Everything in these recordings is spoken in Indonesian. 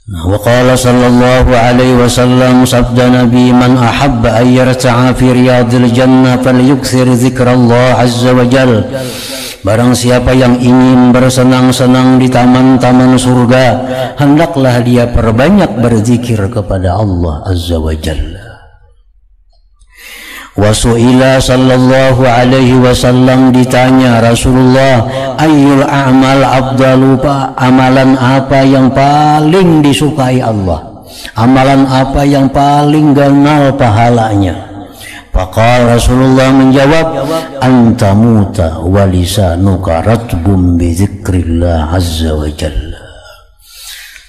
Wa qala sallallahu alaihi wasallam, sabda Nabi, man ahabba an yarta'a fi riyadil jannah falyukthir zikrallah azza wa jal. Barang siapa yang ingin bersenang-senang di taman-taman surga, hendaklah dia perbanyak berzikir kepada Allah azza wa jalla. Wa su'ila sallallahu alaihi wasallam, ditanya Rasulullah, ayyul a'mal afdalu, amalan apa yang paling disukai Allah, amalan apa yang paling ganal pahalanya? Faqala, Rasulullah menjawab, anta muta wa lisanuka ratbum bi dzikrillah azza wa jalla.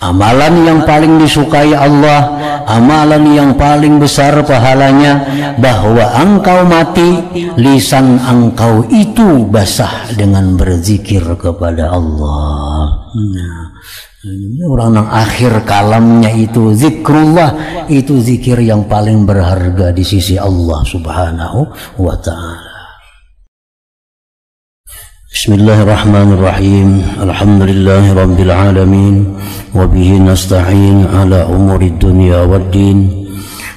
Amalan yang paling disukai Allah, amalan yang paling besar pahalanya, bahwa engkau mati, lisan engkau itu basah dengan berzikir kepada Allah. Orang yang akhir kalamnya itu zikrullah, itu zikir yang paling berharga di sisi Allah subhanahu wa ta'ala. Bismillahirrahmanirrahim. Alhamdulillahi rabbil alamin, wa bihi nasta'in ala umurid dunya waddin.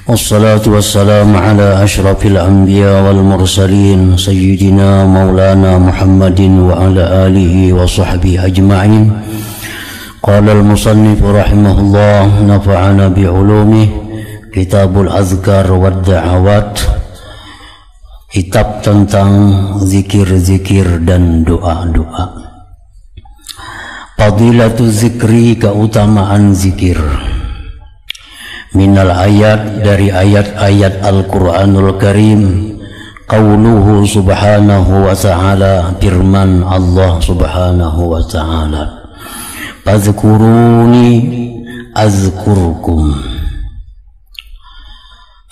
Wassalatu wassalamu ala ashrafil anbiya wal mursalin, sayyidina maulana Muhammadin wa ala alihi wa sahbihi ajma'in. Qala al-musannif rahimahullah, nafa'ana bi'ulumih, kitabul azkar wad da'awat, kitab tentang zikir-zikir dan doa-doa. Fadilatu zikri, keutamaan zikir. Minal ayat, dari ayat-ayat Al-Quranul Karim, qauluhu subhanahu wa ta'ala, firman Allah subhanahu wa ta'ala, fadhkuruni azkurkum.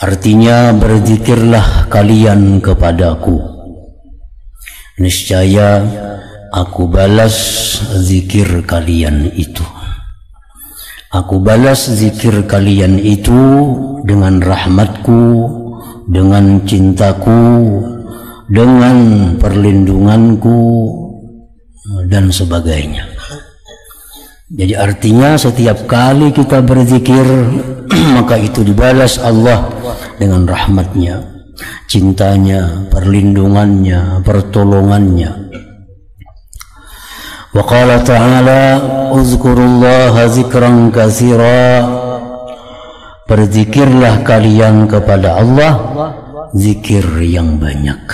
Artinya, berzikirlah kalian kepadaku, niscaya aku balas zikir kalian itu. Aku balas zikir kalian itu dengan rahmatku, dengan cintaku, dengan perlindunganku, dan sebagainya. Jadi artinya setiap kali kita berzikir maka itu dibalas Allah dengan rahmatnya, cintanya, perlindungannya, pertolongannya. Wa qala ta'ala, uzkurullaha zikran katsira. Berzikirlah kalian kepada Allah zikir yang banyak.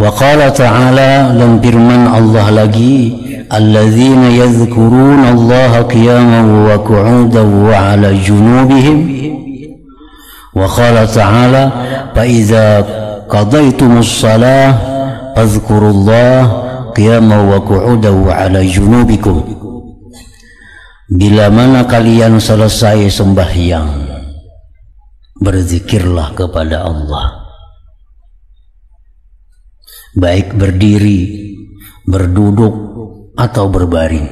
Wa qala ta'ala, dan firman Allah lagi, alladzina yadhkuruna Allaha qiyaman wa qu'udan wa 'ala junubihim. Wa qala ta'ala, fa idza qadaytumus shalah fadhkurullaha qiyaman wa qu'udan wa 'ala junubikum. Bila mana kalian selesai sembahyang, berzikirlah kepada Allah, baik berdiri, berduduk, atau berbaring.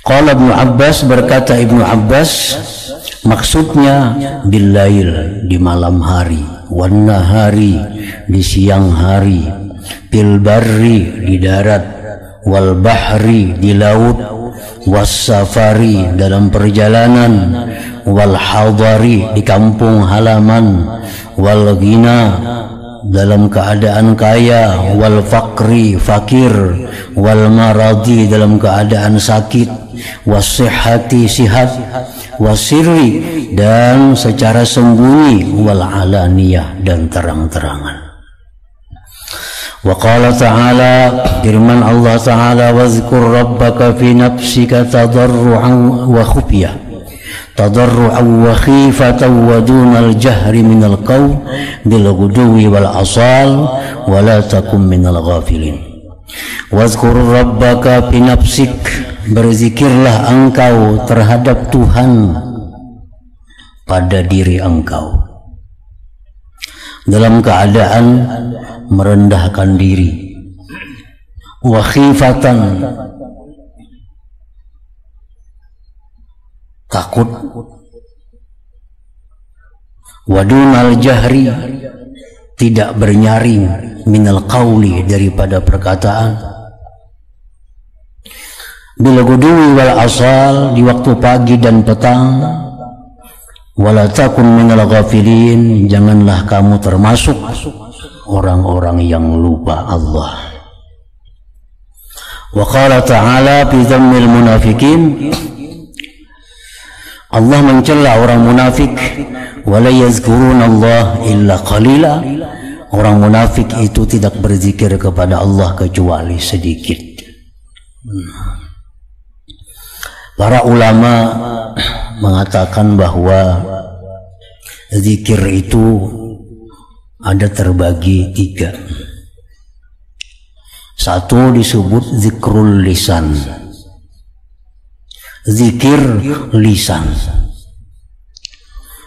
Qala Ibnu Abbas, berkata Ibnu Abbas, maksudnya billail, di malam hari, wan nahari, di siang hari, bil barri, di darat, wal bahri, di laut, was safari, dalam perjalanan, wal hadari, di kampung halaman, wal ghina, dalam keadaan kaya, wal fakri, fakir, wal maradi, dalam keadaan sakit, wasihati, sihat, wasirri, dan secara sembunyi, wal alaniyah, dan terang-terangan. Wa qala ta'ala, firman Allah ta'ala, wazkur rabbaka fi nafsika tadarru'an wa khufyah, tadarru'an wa khifatan wa dunal jahri minal qawl bil ghuduwi wal asal wa la takum minal ghafilin. Wazkur rabbaka fi nafsik, berzikirlah engkau terhadap Tuhan pada diri engkau, dalam keadaan merendahkan diri, wa khifatan, takut, wadunal jahri, tidak bernyaring, minal qauli, daripada perkataan, bil ghudwi wal asal, di waktu pagi dan petang. Wala takun minal ghafilin, janganlah kamu termasuk orang-orang yang lupa Allah. Wa qala ta'ala fi dhammil munafiqin, Allah mencela orang munafik, wala yazkuruna Allah illa qalila. Orang munafik itu tidak berzikir kepada Allah kecuali sedikit. Para ulama mengatakan bahwa zikir itu ada terbagi 3. Satu disebut zikrul lisan, zikir lisan.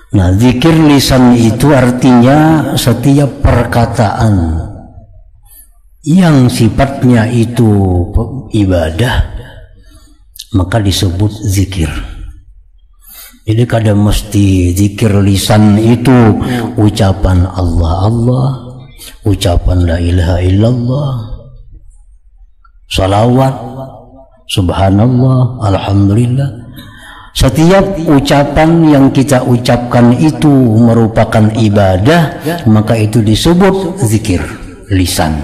Nah, zikir lisan itu artinya setiap perkataan yang sifatnya itu ibadah, maka disebut zikir. Jadi kadang mesti zikir lisan itu ucapan Allah Allah, ucapan la ilaha illallah, salawat, subhanallah, alhamdulillah. Setiap ucapan yang kita ucapkan itu merupakan ibadah, maka itu disebut zikir lisan.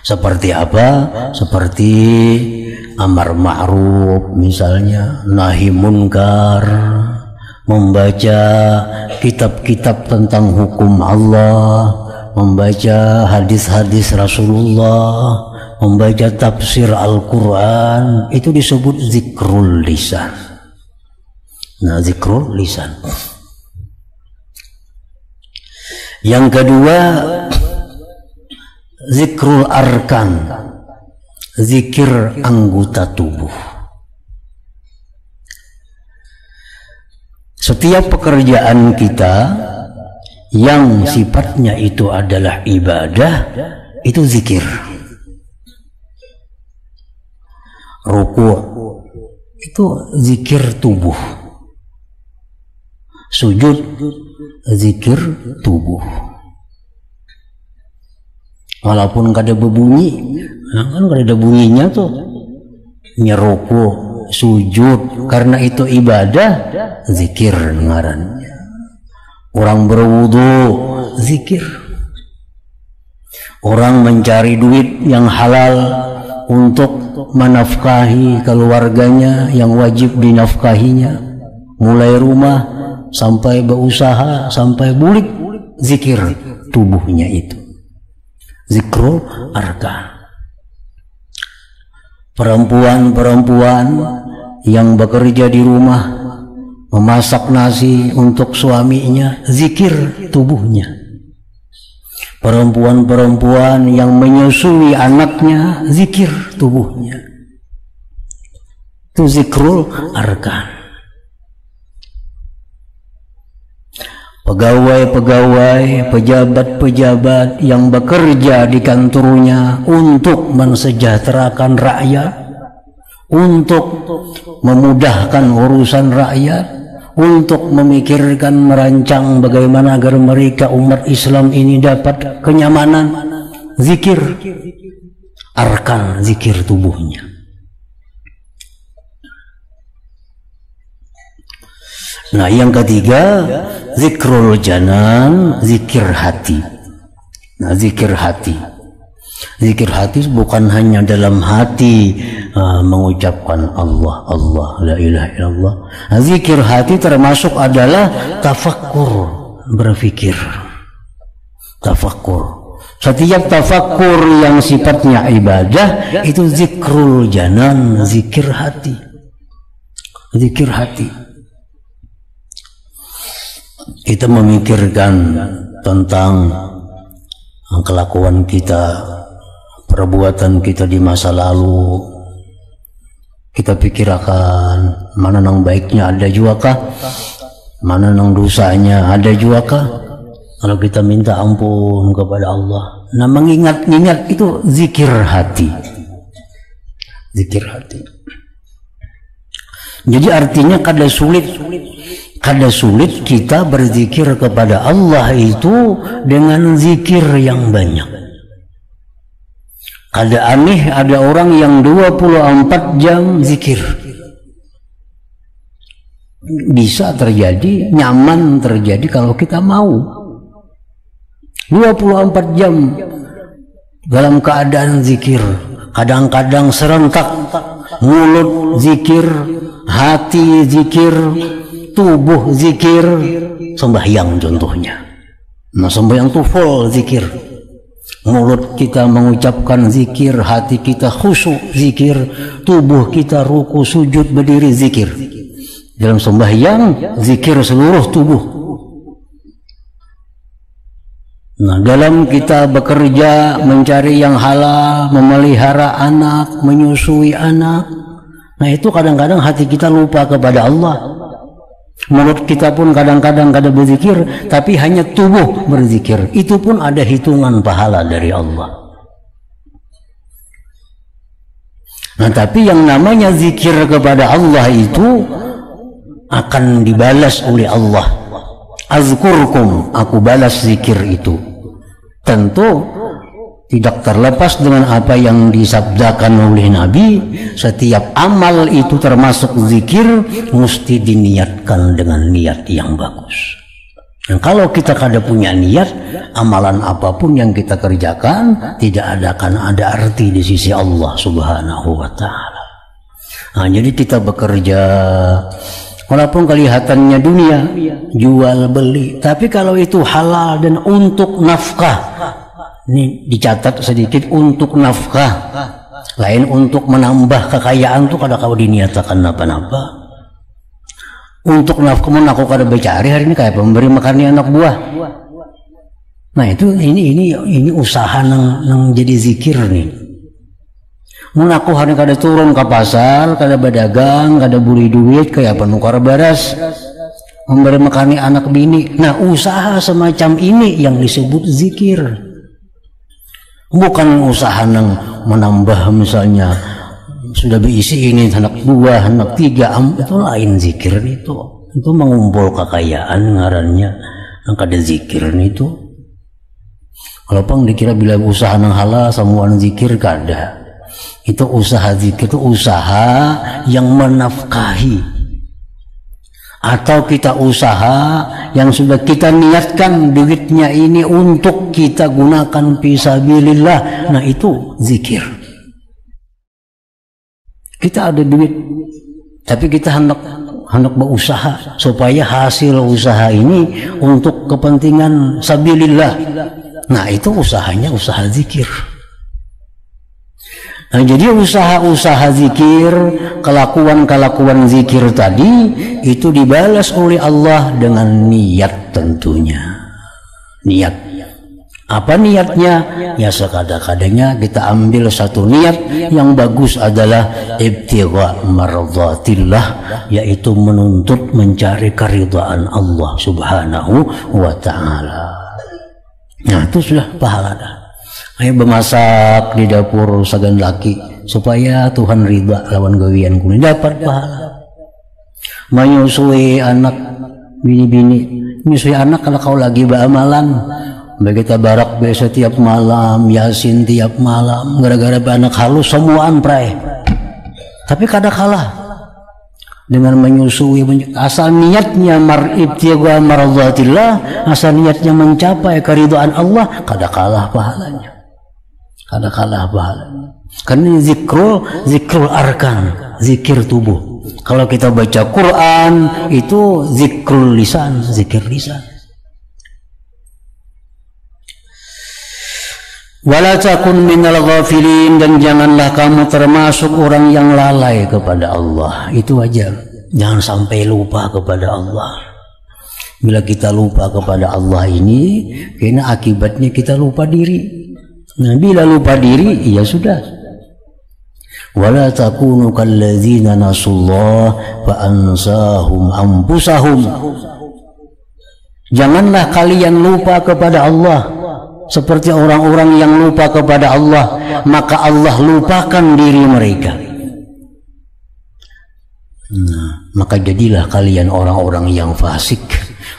Seperti apa? Seperti amar ma'ruf misalnya, nahi munkar, membaca kitab-kitab tentang hukum Allah, membaca hadis-hadis Rasulullah, membaca tafsir Al-Quran, itu disebut zikrul lisan. Nah, zikrul lisan. Yang kedua, zikrul arkan, zikir anggota tubuh. Setiap pekerjaan kita yang sifatnya itu adalah ibadah, itu zikir. Ruku itu zikir tubuh, sujud zikir tubuh. Walaupun kada berbunyi, kan kada ada bunyinya tuh, nyeruku, sujud, karena itu ibadah, zikir ngarannya. Orang berwudu, zikir. Orang mencari duit yang halal untuk menafkahi keluarganya yang wajib dinafkahinya, mulai rumah sampai berusaha sampai bulik, zikir tubuhnya itu, zikrul arkan. Perempuan-perempuan yang bekerja di rumah, memasak nasi untuk suaminya, zikir tubuhnya. Perempuan-perempuan yang menyusui anaknya, zikir tubuhnya. Itu zikrul arkan. Pegawai-pegawai, pejabat-pejabat yang bekerja di kantornya untuk mensejahterakan rakyat, untuk memudahkan urusan rakyat, untuk memikirkan, merancang bagaimana agar mereka umat Islam ini dapat kenyamanan, zikir arkan, zikir tubuhnya. Nah, yang ketiga, zikrul janan, zikir hati. Nah, zikir hati. Zikir hati bukan hanya dalam hati mengucapkan Allah, Allah, la ilaha illallah. Nah, zikir hati termasuk adalah tafakkur, berfikir. Tafakkur. Setiap tafakkur yang sifatnya ibadah itu zikrul janan, zikir hati. Zikir hati. Kita memikirkan tentang kelakuan kita, perbuatan kita di masa lalu. Kita pikirkan mana nang baiknya ada juga kah, mana nang dosanya ada juga kah. Kalau kita minta ampun kepada Allah, nah mengingat-ingat itu zikir hati. Zikir hati. Jadi artinya kada sulit kita berzikir kepada Allah itu dengan zikir yang banyak. Ada aneh, ada orang yang 24 jam zikir. Bisa terjadi, nyaman terjadi kalau kita mau. 24 jam dalam keadaan zikir. Kadang-kadang serentak, mulut zikir, hati zikir, tubuh zikir, sembahyang contohnya. Nah, sembahyang itu full zikir. Mulut kita mengucapkan zikir, hati kita khusyuk zikir, tubuh kita ruku sujud berdiri zikir. Dalam sembahyang zikir seluruh tubuh. Nah, dalam kita bekerja mencari yang halal, memelihara anak, menyusui anak, nah itu kadang-kadang hati kita lupa kepada Allah. Mulut kita pun kadang-kadang kada berzikir, tapi hanya tubuh berzikir. Itu pun ada hitungan pahala dari Allah. Nah, tapi yang namanya zikir kepada Allah itu akan dibalas oleh Allah. Azkurkum, aku balas zikir itu. Tentu tidak terlepas dengan apa yang disabdakan oleh Nabi, setiap amal itu termasuk zikir mesti diniatkan dengan niat yang bagus. Dan kalau kita kada punya niat, amalan apapun yang kita kerjakan tidak akan ada arti di sisi Allah Subhanahu wa Ta'ala. Nah, jadi kita bekerja walaupun kelihatannya dunia, jual beli, tapi kalau itu halal dan untuk nafkah, ini dicatat sedikit, untuk nafkah, lain untuk menambah kekayaan tuh kadang-kadang diniatakan apa-apa. Untuk nafkah aku kada bercari hari ini kayak memberi makan anak buah. Nah itu ini usaha nang jadi zikir nih. Mun aku hari kada turun ke pasar, kada berdagang, kada beli duit kayak penukar beras, memberi makan anak bini. Nah usaha semacam ini yang disebut zikir. Bukan usaha yang menambah misalnya sudah berisi ini anak 2, anak 3, itu lain zikir itu mengumpul kekayaan ngarannya yang kada zikir itu. Kalau pang dikira bila usaha yang halal samuan zikir kada. Itu usaha zikir itu usaha yang menafkahi. Atau kita usaha yang sudah kita niatkan duitnya ini untuk kita gunakan fisabilillah, nah itu zikir. Kita ada duit tapi kita hendak berusaha supaya hasil usaha ini untuk kepentingan sabilillah, nah itu usahanya usaha zikir. Nah, jadi usaha-usaha zikir, kelakuan-kelakuan zikir tadi itu dibalas oleh Allah dengan niat tentunya. Niat. Apa niatnya? Ya sekada-kadanya kita ambil satu niat yang bagus adalah ibtigha mardhatillah, yaitu menuntut mencari keridhaan Allah Subhanahu wa Ta'ala. Nah, itu sudah pahala dah. Ayo bermasak di dapur sagan laki supaya Tuhan ridha lawan gawian kuni dapat pahala. Menyusui anak bini-bini, menyusui anak kalau kau lagi beramalan, begitu barak biasa tiap malam, yasin tiap malam, gara-gara anak halus semuaan prai. Tapi kada kalah dengan menyusui, asal niatnya ibtigha mardhatillah, asal niatnya mencapai keridhaan Allah, kada kalah pahalanya. Kada kalah pahalanya. Karena zikrul arkan, zikir tubuh. Kalau kita baca Quran itu zikrul lisan, zikir lisan. Wala takun minal ghafilin, dan janganlah kamu termasuk orang yang lalai kepada Allah. Itu aja. Jangan sampai lupa kepada Allah. Bila kita lupa kepada Allah ini, karena akibatnya kita lupa diri. Nah, bila lupa diri, ya sudah. Wala takunu kalladzina nasullah fa ansahum anfusahum. Janganlah kalian lupa kepada Allah seperti orang-orang yang lupa kepada Allah, maka Allah lupakan diri mereka. Nah, maka jadilah kalian orang-orang yang fasik,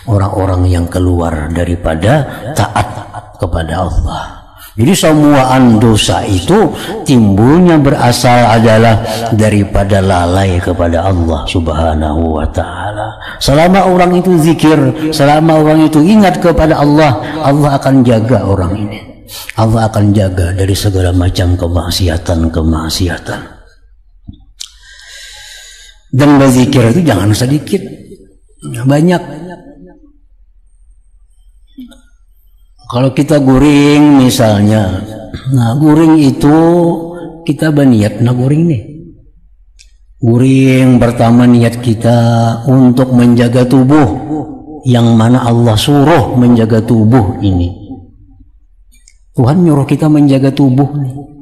orang-orang yang keluar daripada taat kepada Allah. Jadi semuaan dosa itu timbulnya berasal adalah daripada lalai kepada Allah Subhanahu wa ta'ala. Selama orang itu zikir, selama orang itu ingat kepada Allah, Allah akan jaga orang ini. Allah akan jaga dari segala macam kemaksiatan. Dan berzikir itu jangan sedikit, banyak. Kalau kita guring misalnya, nah guring itu kita berniat, nah guring nih. Guring pertama niat kita untuk menjaga tubuh, yang mana Allah suruh menjaga tubuh ini. Tuhan nyuruh kita menjaga tubuh nih.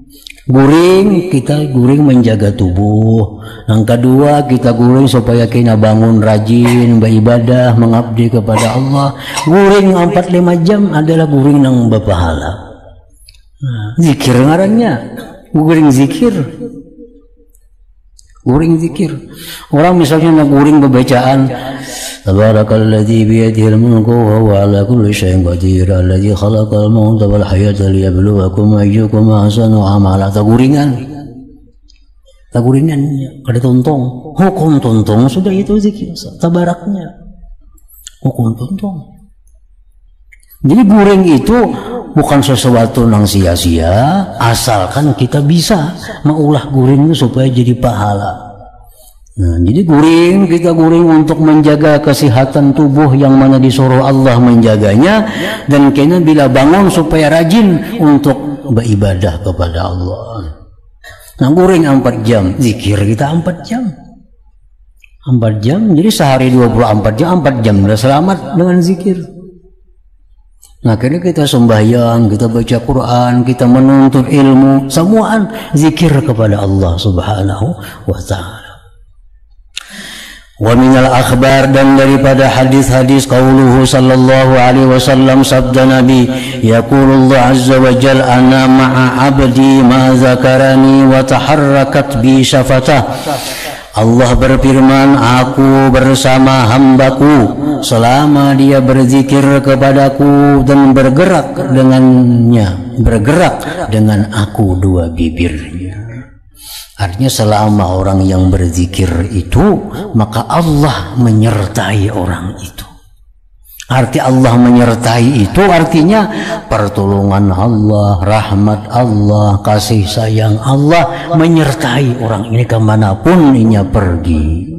Guring, kita guring menjaga tubuh. Yang kedua, kita guring supaya kita bangun rajin, beribadah, mengabdi kepada Allah. Guring 4-5 jam adalah guring yang berpahala. Zikir ngarannya, guring zikir. Guring zikir. Orang misalnya guring bacaan Tabarakalladzi biyadihil mulku wa huwa ala kulli syai'in qadir alladzi khalaqal mauta wal hayata liyabluwakum ayyukum ahsanu amala. Taguringan kada tuntong, hukum tuntong sudah itu zikir tabaraknya, hukum tuntong. Jadi guring itu bukan sesuatu yang sia-sia, asalkan kita bisa mengulah guring itu supaya jadi pahala. Nah, jadi guring, kita guring untuk menjaga kesehatan tubuh yang mana disuruh Allah menjaganya, dan kena bila bangun supaya rajin untuk beribadah kepada Allah. Nah, guring 4 jam, zikir kita 4 jam. 4 jam, jadi sehari 24 jam, 4 jam sudah selamat dengan zikir. Nah, akhirnya kita sembahyang, kita baca Quran, kita menuntut ilmu, semuaan zikir kepada Allah Subhanahu wa ta'ala. Wa minal akhbar, dan daripada hadis-hadis qauluhu sallallahu alaihi wasallam, sabda Nabi, yaqulullah azza wa jal ana ma'a abdi ma zakarani wa taharrakat bi syafatah. Allah berfirman, aku bersama hambaku selama dia berzikir kepadaku dan bergerak dengannya, bergerak dengan aku dua bibirnya. Artinya selama orang yang berzikir itu, maka Allah menyertai orang itu. Arti Allah menyertai itu artinya pertolongan Allah, rahmat Allah, kasih sayang Allah menyertai orang ini kemanapun ia pergi.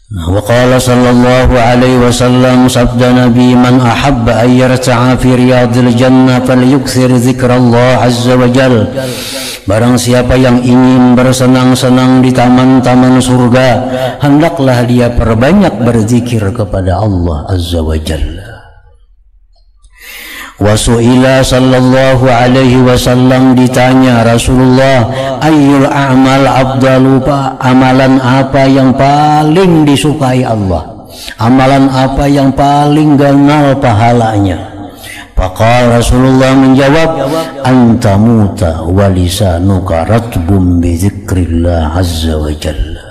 Wa qala sallallahu alaihi wasallam, sabda Nabi, man ahabba an yarta'a fi riyadil jannah falyukthir zikrallah azza wa jal. Barang siapa yang ingin bersenang-senang di taman-taman surga, hendaklah dia perbanyak berzikir kepada Allah azza wa jalla. Wasu'ila sallallahu alaihi wasallam, ditanya Rasulullah, ayyul a'mal afdalu, amalan apa yang paling disukai Allah, amalan apa yang paling ganal pahalanya? Faqala, Rasulullah menjawab, anta muta wa lisanuka ratbum bi dzikrillah azza wa jalla.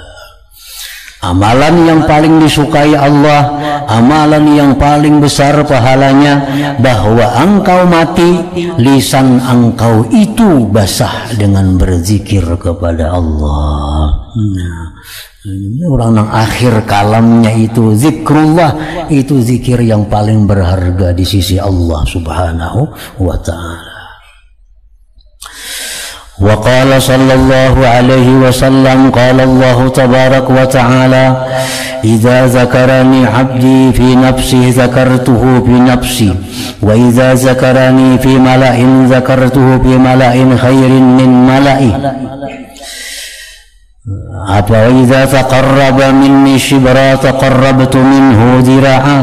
Amalan yang paling disukai Allah, amalan yang paling besar pahalanya, bahwa engkau mati, lisan engkau itu basah dengan berzikir kepada Allah. Orang yang akhir kalamnya itu zikrullah, itu zikir yang paling berharga di sisi Allah Subhanahu wa ta'ala. Wa qala sallallahu alaihi wasallam, qala Allah tabarak wa ta'ala, idza zakarani 'abdi fi nafsi zakartuhu fi nafsi, wa idza zakarani fi mala'in zakartuhu fi mala'in khairin min mala'i. Apa idza taqarraba minni shibra taqarrabtu minhu dira'a.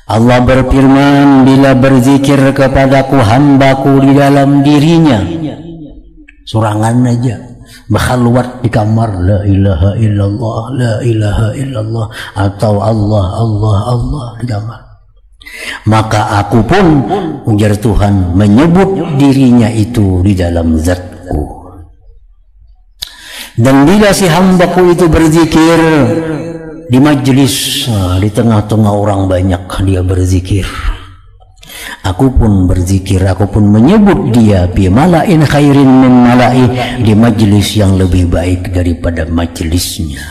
Allah berfirman, bila berzikir kepadaku hambaku di dalam dirinya, surangan aja, berkhalwat di kamar, la ilaha illallah, la ilaha illallah, atau Allah, Allah, Allah di kamar, maka aku pun, ujar Tuhan, menyebut dirinya itu di dalam zatku. Dan bila si hambaku itu berzikir, di majelis, di tengah-tengah orang banyak dia berzikir. Aku pun berzikir, aku pun menyebut dia bi mala'in khairin min mala'i, di majelis yang lebih baik daripada majelisnya.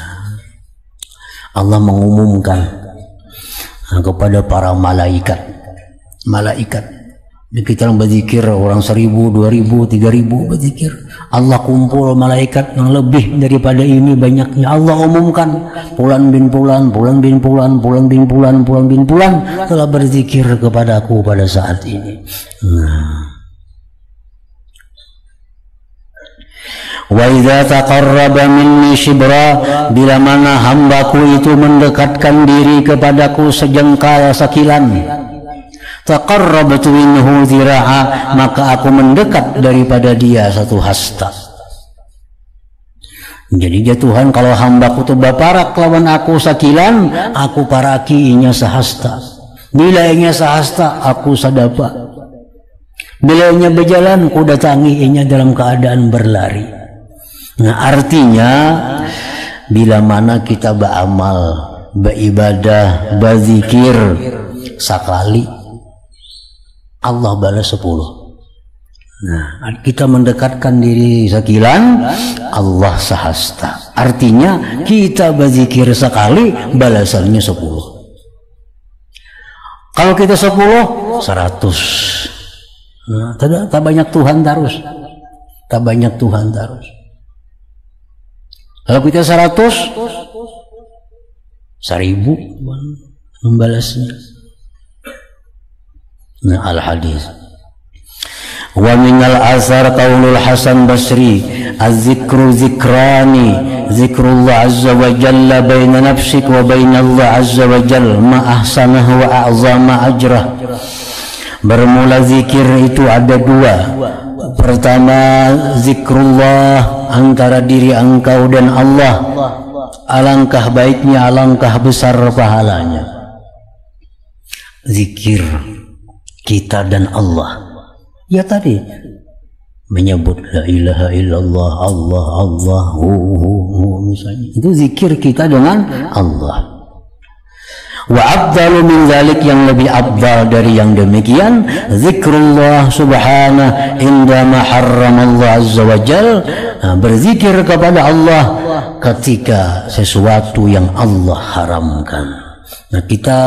Allah mengumumkan kepada para malaikat. Kita berzikir, orang 1000, 2000, 3000 berzikir. Allah kumpul malaikat yang lebih daripada ini banyaknya. Allah umumkan Fulan bin Fulan, Fulan bin Fulan, Fulan bin Fulan, Fulan bin Fulan telah berzikir kepadaku pada saat ini. Wa idza taqarraba minni shibra, bila mana hambaku itu mendekatkan diri kepadaku sejengkal sakilan, taqarrabtu minhu zira'a, maka aku mendekat daripada dia satu hasta. Jadi ya Tuhan, kalau hambaku tu baparak lawan aku sakilan, aku paraki inya sahasta. Bila inya sahasta, aku sadapa. Bila inya berjalan, ku datangi inya dalam keadaan berlari. Nah, artinya bila mana kita beramal, beribadah, berzikir sekali, Allah balas 10. Nah, kita mendekatkan diri sakilan, Allah sahasta. Artinya kita berzikir sekali, balasannya 10. Kalau kita 10, 100. Nah, tak banyak Tuhan terus. Tak banyak Tuhan terus. Kalau kita 100, 1000 membalasnya. Nah, al-hadis. Wa minal asar qaulul Hasan Basri, az-zikru zikrani, zikrullah azza wa jalla baina nafsik wa baina Allah azza wa jalla ma ahsanahu wa a'zama ajrah. Bermula zikir itu ada dua. Pertama, zikrullah antara diri engkau dan Allah, alangkah baiknya, alangkah besar pahalanya. Zikir kita dan Allah, ya tadi menyebut la ilaha illallah, Allah, Allah, misalnya itu zikir kita dengan Allah. Wa abdalu min dzalik, yang lebih abdal dari yang demikian, zikrullah subhanahu indama harramallahu azza wa jal, berzikir kepada Allah ketika sesuatu yang Allah haramkan. Nah, kita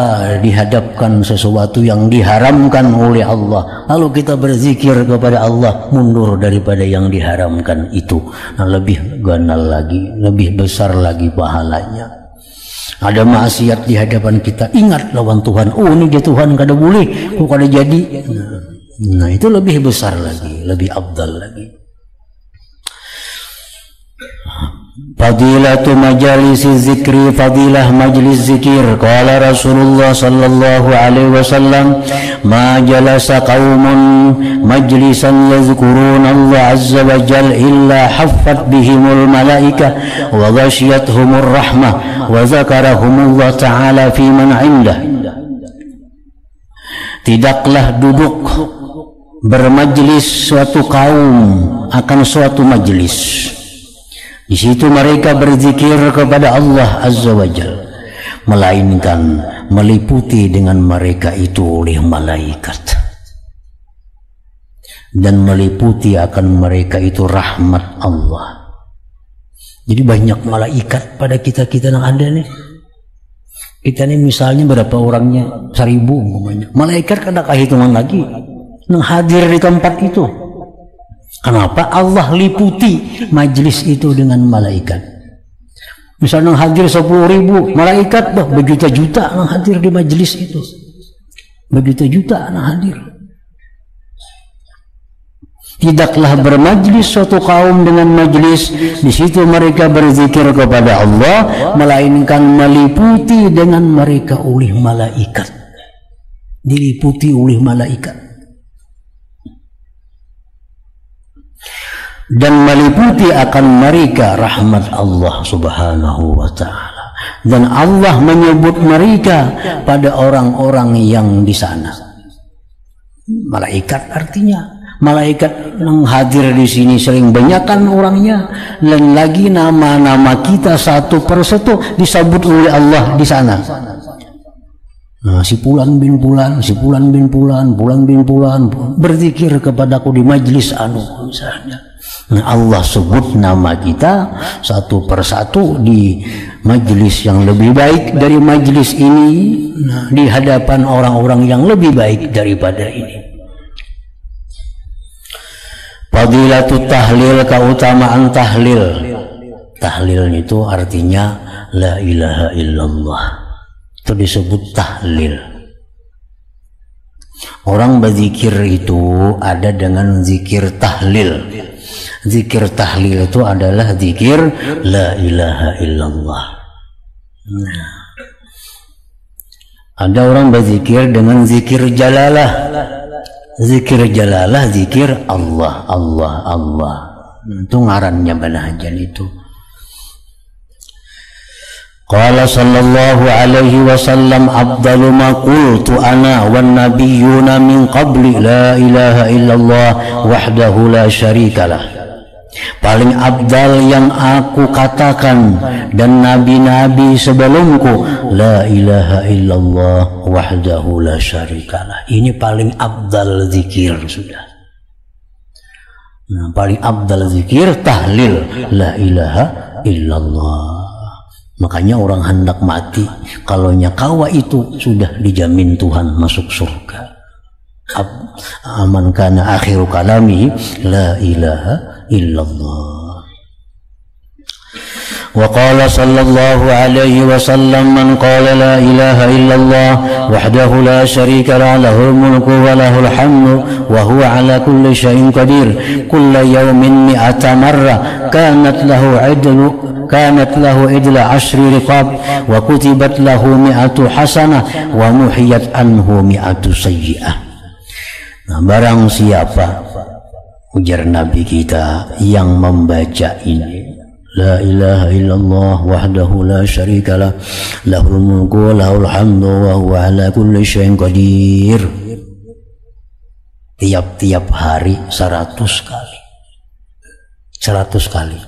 dihadapkan sesuatu yang diharamkan oleh Allah, lalu kita berzikir kepada Allah, mundur daripada yang diharamkan itu. Nah, lebih ganal lagi, lebih besar lagi pahalanya. Ada maksiat di hadapan kita, ingat lawan Tuhan, oh ini dia Tuhan kada boleh, kok kada jadi. Nah, itu lebih besar lagi, lebih abdal lagi. Fadilatu majalisi zikri, fadilah majlis zikir. Qala Rasulullah sallallahu alaihi wasallam, ma jalasa qaumun majlisan yazkuruna Allah azza wa jalla illa haffat bihimul malaika wa ghashiyatuhumur rahmah wa zakarahumullah ta'ala fi man 'indah. Tidaklah duduk bermajlis suatu kaum akan suatu majlis, di situ mereka berzikir kepada Allah azza wa jalla, melainkan meliputi dengan mereka itu oleh malaikat, dan meliputi akan mereka itu rahmat Allah. Jadi banyak malaikat pada kita yang ada nih. Kita nih misalnya berapa orangnya, 1000 umpamanya. Malaikat kada kehitungan lagi yang hadir di tempat itu. Kenapa? Allah liputi majlis itu dengan malaikat. Misalnya hadir 10.000 malaikat, berjuta-juta yang hadir di majlis itu. Berjuta-juta yang hadir. Tidaklah bermajlis suatu kaum dengan majlis, di situ mereka berzikir kepada Allah, melainkan meliputi dengan mereka oleh malaikat. Diliputi oleh malaikat. Dan meliputi akan mereka rahmat Allah subhanahu wa ta'ala. Dan Allah menyebut mereka pada orang-orang yang di sana. Malaikat artinya malaikat yang hadir di sini sering banyakkan orangnya, dan lagi nama-nama kita satu persatu disebut oleh Allah di sana. Nah, si Fulan bin Fulan, si Fulan bin Fulan, Fulan bin Fulan berzikir kepadaku di majlis anu misalnya. Nah, Allah sebut nama kita satu persatu di majlis yang lebih baik dari majlis ini, nah, di hadapan orang-orang yang lebih baik daripada ini. Fadilatut tahlil, keutamaan tahlil. Tahlil itu artinya la ilaha illallah. Itu disebut tahlil. Orang berzikir itu ada dengan zikir tahlil. Zikir tahlil itu adalah zikir la ilaha illallah. Nah, ada orang berzikir dengan zikir jalalah. Zikir jalalah, zikir Allah, Allah, Allah. Itu ngarannya banajan itu. Qala sallallahu alaihi wasallam afdalu ma qultu ana wan nabiyyuna min qabli la ilaha illallah wahdahu la syarikalah. Paling abdal yang aku katakan dan nabi-nabi sebelumku, la ilaha illallah wahdahu la syarikalah. Ini paling abdal zikir sudah. Nah, paling abdal zikir tahlil la ilaha illallah. Makanya orang hendak mati kalau nyakawa itu sudah dijamin Tuhan masuk surga. Aman kana akhiru kalami la ilaha illallah. Wa qala sallallahu alaihi wasallam man qala la ilaha illallah wahdahu la syarika lahul mulku wa lahul hamdu wa huwa ala kulli syai'in qadir kulla yawmin mi'ata marra kanat lahu idla ashri riqab wa kutibat lahu mi'atu hasanah wa muhiyat anhu mi'atu sayyi'ah. Nah, barang siapa, ujar Nabi kita, yang membaca ini la ilaha illallah wahdahu la syarikalah lahul mulku wa lahul hamdu wa huwa ala kulli syai'in qadir, tiap-tiap hari 100 kali 100 kali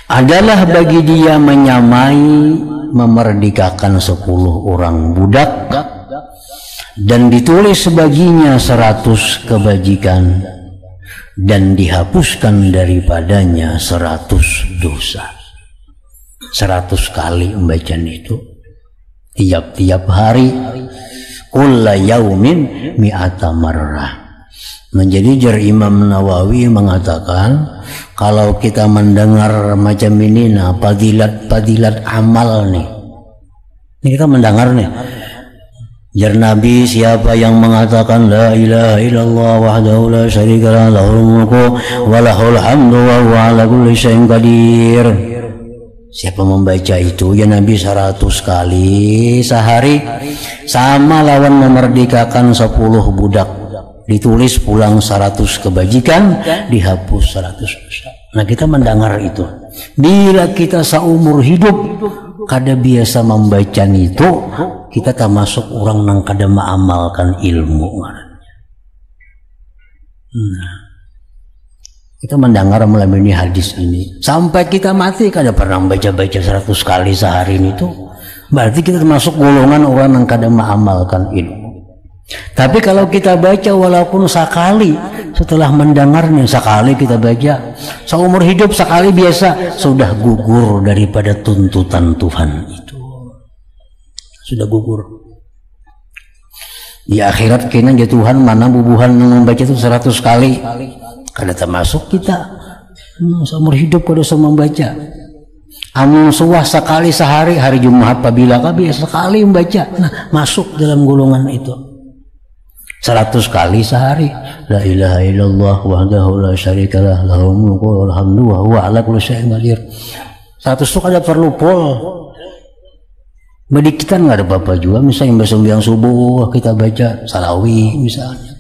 adalah bagi dia menyamai memerdekakan 10 orang budak dan ditulis baginya 100 kebajikan dan dihapuskan daripadanya 100 dosa. 100 kali membacaan itu tiap-tiap hari, kulla yaumin mi'ata marrah. Menjadi jar Imam Nawawi mengatakan kalau kita mendengar macam ini, nah fadilat amal nih, ini kita mendengar nih. Jar Nabi, siapa yang mengatakan la ilaha illallah wahdahu la syarikalah lahul mulku wa lahul hamdu wa huwa ala kulli syai'in qadir. Siapa membaca itu ya Nabi 100 kali sehari sama lawan memerdekakan 10 budak. Ditulis pulang 100 kebajikan, dihapus 100 dosa. Nah, kita mendengar itu. Bila kita seumur hidup kada biasa membaca itu, kita termasuk orang yang kada mengamalkan ilmu. Nah, kita mendengar melalui hadis ini sampai kita mati kada pernah baca-baca 100 kali sehari itu, berarti kita termasuk golongan orang yang kada mengamalkan ilmu. Tapi kalau kita baca walaupun sekali, setelah mendengarnya sekali kita baca, seumur hidup sekali biasa, sudah gugur daripada tuntutan Tuhan itu. Sudah gugur. Di akhirat kena ya Tuhan mana bubuhan membaca itu 100 kali. Kada termasuk kita. Seumur hidup kada semua membaca. Amun suah sekali sehari, hari Jumat apabila biasa sekali membaca. Nah, masuk dalam golongan itu. 100 kali sehari la ilaha illallah wahdahu la syarikalah lahul mulku wa lahul hamdu wa huwa ala kulli syai'in qadir. 100 itu kada perlu pol. Bedikitan nggak ada apa-apa juga, misalnya sembahyang subuh kita baca salawih misalnya.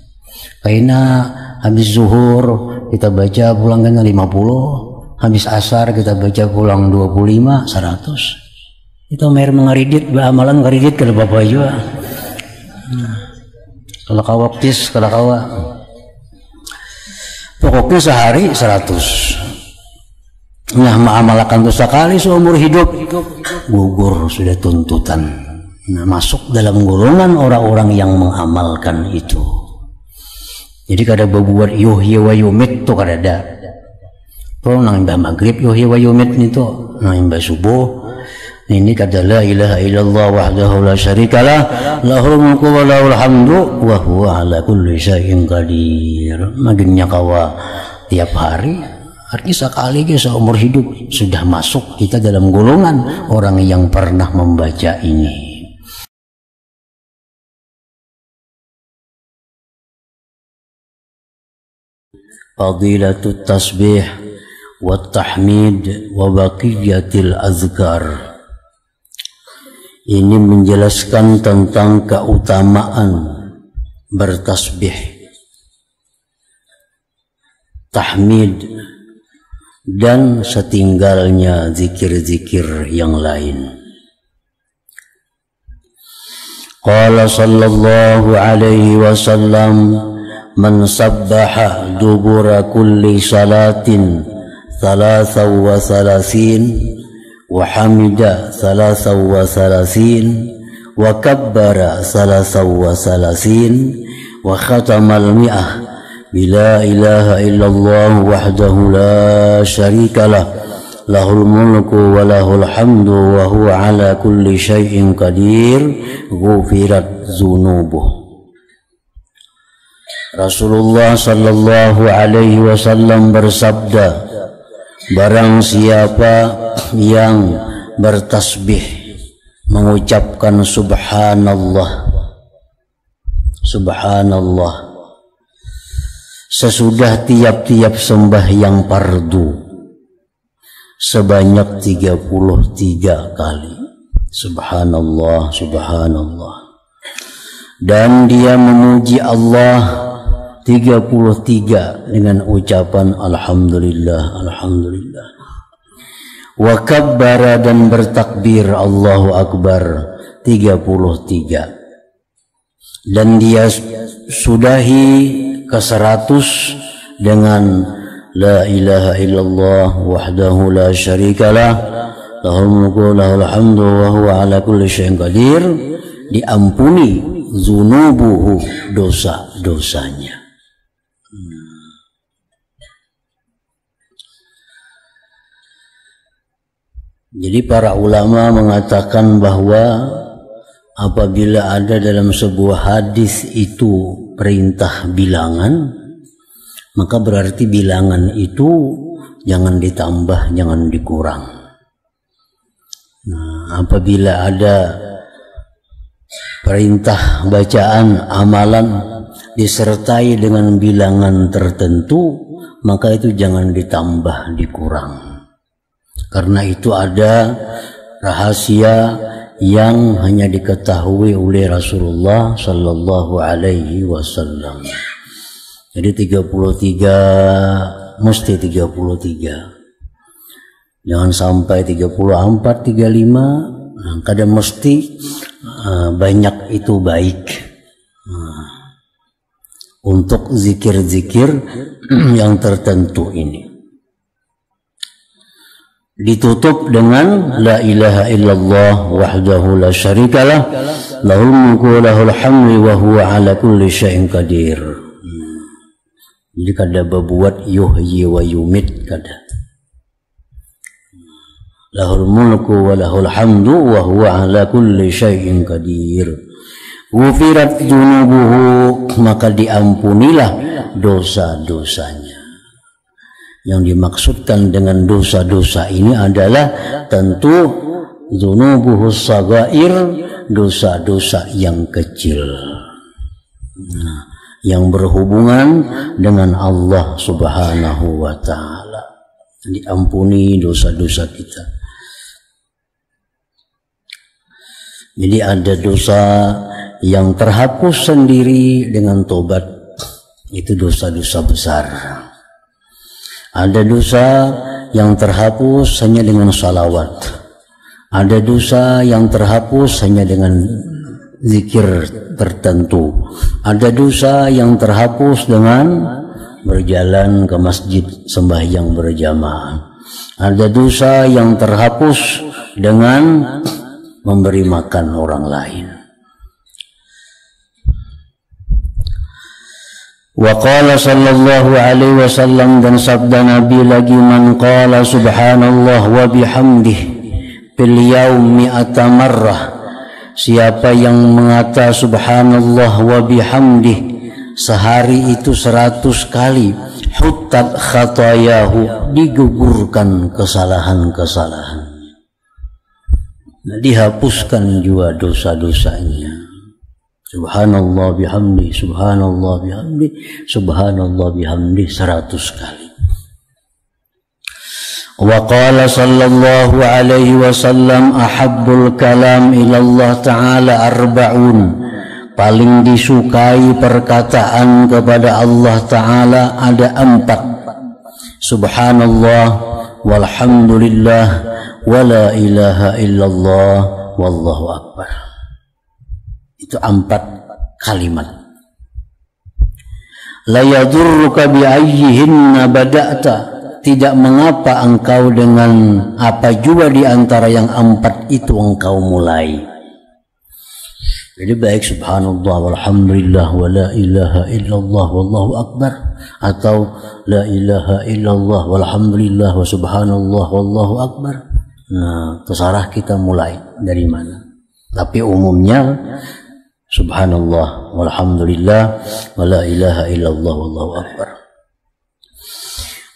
Kaina habis zuhur kita baca pulang kena 50, habis asar kita baca pulang 25, 100. Itu mer mengaridit, amalan ngaridit kada apa-apa juga. Kalau kawa pis, kalau kawa pokoknya sehari 100. Nah, mengamalkan itu sekali seumur hidup, gugur sudah tuntutan. Nah, masuk dalam golongan orang-orang yang mengamalkan itu. Jadi kada berbuat yuhyi wa yumit tu kada ada. Kalau nang imbah maghrib yuhyi wa yumit itu, nang imbah subuh ini kata la ilaha illallah wahdahu la syarikalah lahul mulku wa lahul hamdu wa huwa ala kulli syai'in qadir. Maginnya kawa tiap hari, artinya sekali ke seumur hidup sudah masuk kita dalam golongan orang yang pernah membaca ini. Fadilatut tasbih wa tahmid wa baqiyatil azkar. Ini menjelaskan tentang keutamaan bertasbih, tahmid, dan setinggalnya zikir-zikir yang lain. Qala sallallahu alaihi wasallam, man sabbaha dubura kulli salatin 33 wa hamida 33 wa kabbara 33 wa khatamal mi'ah bila ilaha illallah wahdahu la syarikalah lahul mulku wa lahul hamdu wa huwa ala kulli syai'in qadir ghufirat dzunubuh. Rasulullah sallallahu alaihi wasallam bersabda, barang siapa yang bertasbih mengucapkan subhanallah subhanallah sesudah tiap-tiap sembahyang fardu sebanyak 33 kali subhanallah subhanallah, dan dia memuji Allah 33 dengan ucapan alhamdulillah alhamdulillah, wa kabbara dan bertakbir Allahu akbar 33, dan dia sudahi ke 100 dengan la ilaha illallah wahdahu la syarikalah lahul mulku lahul hamdu wa huwa ala kulli syai'in qadir, diampuni zunubuhu dosa-dosanya. Jadi para ulama mengatakan bahwa apabila ada dalam sebuah hadis itu perintah bilangan, maka berarti bilangan itu jangan ditambah, jangan dikurang. Nah, apabila ada perintah bacaan amalan disertai dengan bilangan tertentu, maka itu jangan ditambah, dikurang. Karena itu ada rahasia yang hanya diketahui oleh Rasulullah sallallahu alaihi wasallam. Jadi 33 mesti 33. Jangan sampai 34, 35, kadang mesti banyak itu baik. Untuk zikir-zikir yang tertentu ini ditutup dengan la ilaha illallah wahdahu la syarikalah lahul mulku lahul hamdu wa huwa ala kulli syai'in qadir. Jadi kada berbuat yuhyi wa yumit, kada lahul mulku wa lahul hamdu wa huwa ala kulli syai'in qadir. Ghufirat dzunubuhu, maka diampunilah dosa-dosanya. Yang dimaksudkan dengan dosa-dosa ini adalah tentu dzunubuhus shaghair, dosa-dosa yang kecil, yang berhubungan dengan Allah Subhanahu wa ta'ala. Diampuni dosa-dosa kita. Jadi ada dosa yang terhapus sendiri dengan tobat, itu dosa-dosa besar. Ada dosa yang terhapus hanya dengan salawat. Ada dosa yang terhapus hanya dengan zikir tertentu. Ada dosa yang terhapus dengan berjalan ke masjid sembahyang berjamaah. Ada dosa yang terhapus dengan memberi makan orang lain. Wa qala sallallahu alaihi wasallam, dan sabda Nabi lagi, man qala subhanallah wa bihamdih fil yaumi mi'ata marrah, siapa yang mengata subhanallah wa bihamdih sehari itu 100 kali, huttat khatayahu, digugurkan kesalahan-kesalahan, dihapuskan juga dosa-dosanya. Subhanallah bihamdi, subhanallah bihamdi, subhanallah bihamdi 100 kali. Wa qala sallallahu alaihi wasallam, ahabbul kalam ilallah ta'ala arba'un, paling disukai perkataan kepada Allah Ta'ala ada 4. Subhanallah, walhamdulillah, wala ilaha illallah, wallahu akbar. Itu 4 kalimat. La yadurruka bi ayyihinna bada'ta, tidak mengapa engkau dengan apa juga di antara yang 4 itu engkau mulai. Jadi baik subhanallah, walhamdulillah, wala ilaha illallah, wallahu akbar, atau la ilaha illallah, walhamdulillah, wa subhanallah, wallahu akbar. Nah, terserah kita mulai dari mana. Tapi umumnya subhanallah, walhamdulillah, wa la ilaha illallah, wallahu akbar.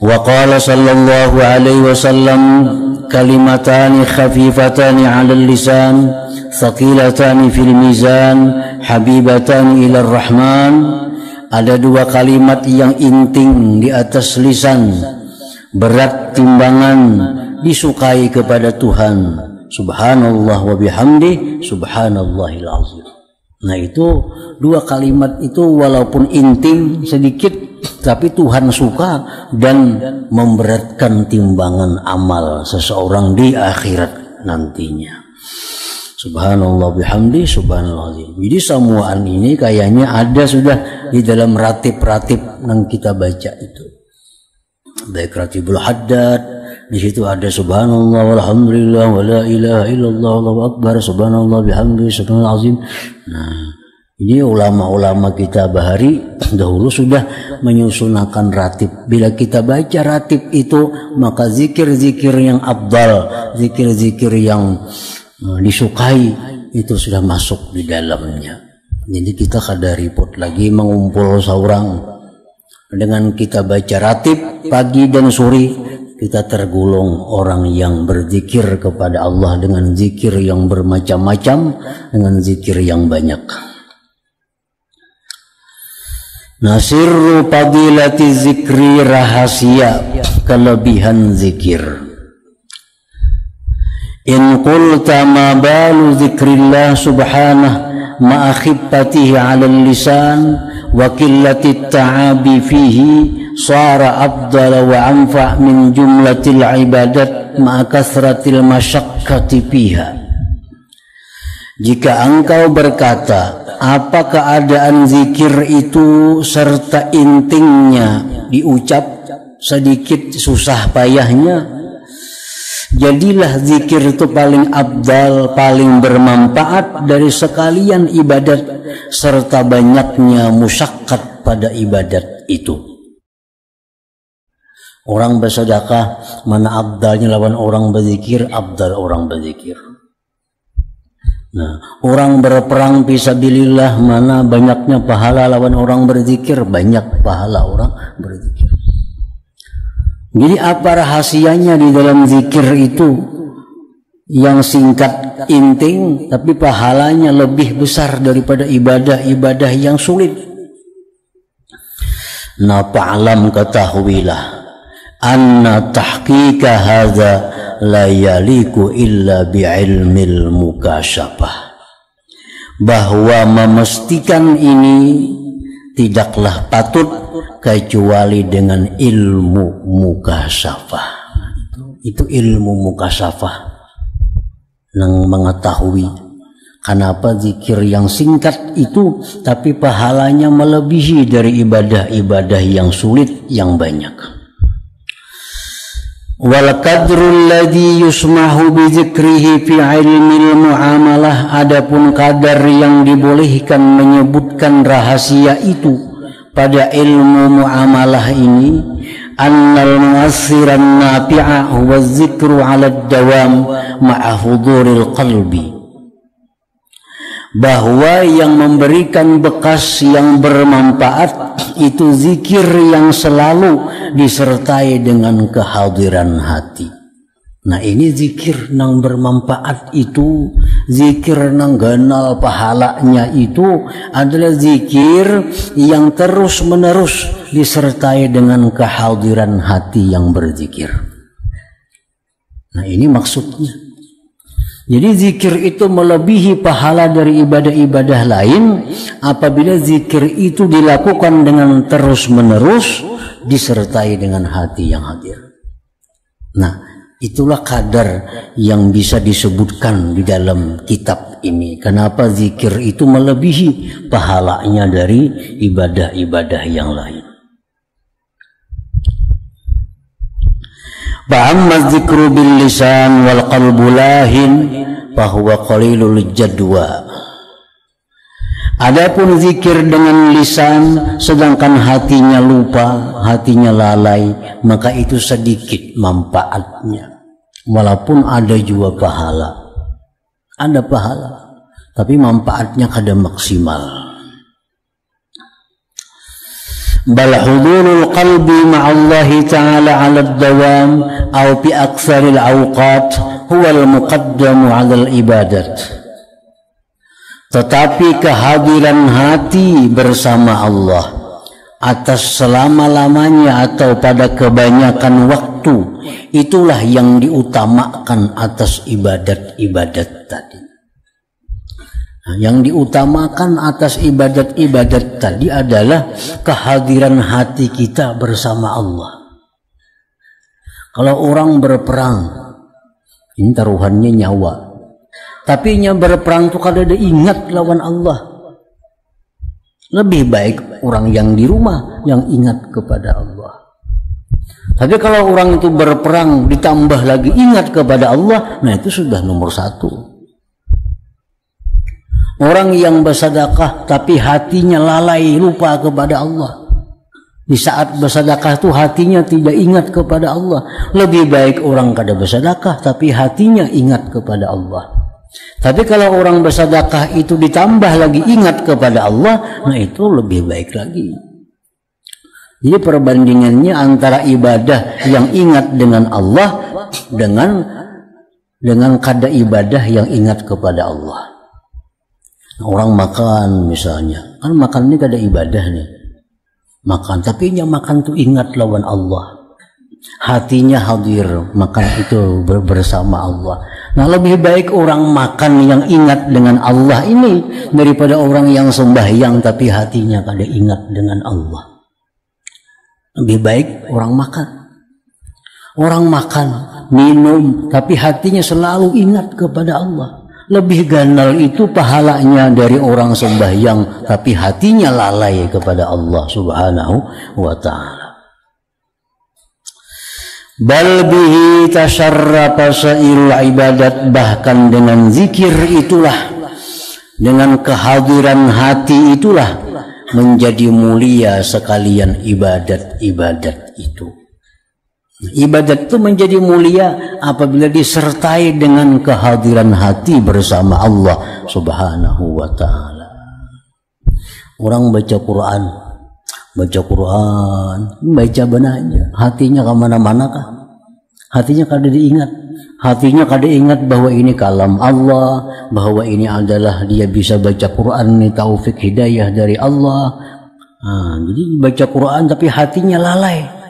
Wa qala sallallahu alaihi wasallam, kalimatani khafifatani 'ala lisan, thaqilatani fil mizan, habibatani ila rahman. Ada 2 kalimat yang inting di atas lisan, berat timbangan, disukai kepada Tuhan. Subhanallah wa bihamdi, subhanallahil azim. Nah, itu 2 kalimat itu walaupun inting sedikit, tapi Tuhan suka dan memberatkan timbangan amal seseorang di akhirat nantinya. Subhanallah bihamdi, subhanallah azim. Jadi semuaan ini kayaknya ada sudah di dalam ratib-ratib yang kita baca itu. Baik ratibul haddad, di situ ada subhanallah, walhamdulillah, wala ilaha illallah, wallahu akbar, subhanallah bihamdi, subhanallah azim. Nah, ini ulama-ulama kita bahari dahulu sudah menyusunkan ratib. Bila kita baca ratib itu, maka zikir-zikir yang afdal, zikir-zikir yang disukai itu sudah masuk di dalamnya. Jadi kita kada repot lagi mengumpul seorang. Dengan kita baca ratib pagi dan sore, kita tergolong orang yang berzikir kepada Allah dengan zikir yang bermacam-macam, dengan zikir yang banyak. Nasirru fadilati zikri, rahasia kelebihan zikir. In qulta ma balu zikrillah subhanah ma khiffatihi 'ala lisan wa qillati ta'abi fihi sara afdala wa anfa' min jumlatil ibadat ma kasratil masyaqqati fiha. Jika engkau berkata, apa keadaan zikir itu serta intingnya diucap, sedikit susah payahnya, jadilah zikir itu paling afdal, paling bermanfaat dari sekalian ibadat serta banyaknya musyaqqat pada ibadat itu. Orang bersedekah, mana afdalnya lawan orang berzikir? Afdal orang berzikir. Nah, orang berperang fisabilillah, mana banyaknya pahala lawan orang berzikir? Banyak pahala orang berzikir. Jadi apa rahasianya di dalam zikir itu? Yang singkat inting tapi pahalanya lebih besar daripada ibadah-ibadah yang sulit. Na fa'lam, ketahuilah, anna tahqiqa hadza la yaliku illa bi'ilmil mukasyafah, bahwa memastikan ini tidaklah patut kecuali dengan ilmu mukasyafah. Itu ilmu mukasyafah yang mengetahui Kenapa zikir yang singkat itu tapi pahalanya melebihi dari ibadah-ibadah yang sulit yang banyak. Wal qadrul ladzi yusmahu bi dzikrihi fi ilmil muamalah, adapun kadar yang dibolehkan menyebutkan rahasia itu pada ilmu muamalah ini, annal mu'assiran nafi'a huwa dzikru 'ala ad-dawam ma'a huduril qalbi, bahwa yang memberikan bekas yang bermanfaat itu zikir yang selalu disertai dengan kehadiran hati. Nah, ini zikir nang bermanfaat itu, zikir nang ganal pahalanya itu adalah zikir yang terus menerus disertai dengan kehadiran hati yang berzikir. Nah, ini maksudnya. Jadi zikir itu melebihi pahala dari ibadah-ibadah lain apabila zikir itu dilakukan dengan terus-menerus disertai dengan hati yang hadir. Nah, itulah kadar yang bisa disebutkan di dalam kitab ini. Kenapa zikir itu melebihi pahalanya dari ibadah-ibadah yang lain. Fa'amma dzikru bil lisan wal qalbu lahin fahuwa qalilul jadwa. Adapun zikir dengan lisan sedangkan hatinya lupa, hatinya lalai, maka itu sedikit manfaatnya. Walaupun ada juga pahala. Ada pahala, tapi manfaatnya kada maksimal. Bal hudurul qalbi ma'allahi ta'ala 'ala ad-dawam aw bi aktsaril awqat huwa al-muqaddamu 'ala al-ibadat. Tetapi kehadiran hati bersama Allah atas selama-lamanya atau pada kebanyakan waktu itulah yang diutamakan atas ibadat-ibadat tadi. Yang diutamakan atas ibadat-ibadat tadi adalah kehadiran hati kita bersama Allah. Kalau orang berperang, ini taruhannya nyawa. Tapi yang berperang itu kada ada ingat lawan Allah. Lebih baik orang yang di rumah yang ingat kepada Allah. Tapi kalau orang itu berperang ditambah lagi ingat kepada Allah, nah itu sudah nomor satu. Orang yang bersedekah tapi hatinya lalai, lupa kepada Allah. Di saat bersedekah itu hatinya tidak ingat kepada Allah. Lebih baik orang kada bersedekah tapi hatinya ingat kepada Allah. Tapi kalau orang bersedekah itu ditambah lagi ingat kepada Allah, nah itu lebih baik lagi. Jadi perbandingannya antara ibadah yang ingat dengan Allah dengan kada ibadah yang ingat kepada Allah. Orang makan misalnya, kan makan ini kada ibadah nih, makan tapi yang makan tuh ingat lawan Allah, hatinya hadir, makan itu bersama Allah. Nah, lebih baik orang makan yang ingat dengan Allah ini daripada orang yang sembahyang tapi hatinya kada ingat dengan Allah. Lebih baik orang makan minum tapi hatinya selalu ingat kepada Allah. Lebih ganal itu pahalanya dari orang sembahyang tapi hatinya lalai kepada Allah Subhanahu wa ta'ala. Bal bihi tasarrafa sairul ibadat, bahkan dengan zikir itulah, dengan kehadiran hati itulah menjadi mulia sekalian ibadat-ibadat itu. Ibadat itu menjadi mulia apabila disertai dengan kehadiran hati bersama Allah Subhanahu wa ta'ala. Orang baca Quran, baca benarnya, hatinya kemana-mana kah? Hatinya kada diingat. Hatinya kada ingat bahwa ini kalam Allah, bahwa ini adalah dia bisa baca Quran, ini taufik hidayah dari Allah. Jadi baca Quran tapi hatinya lalai.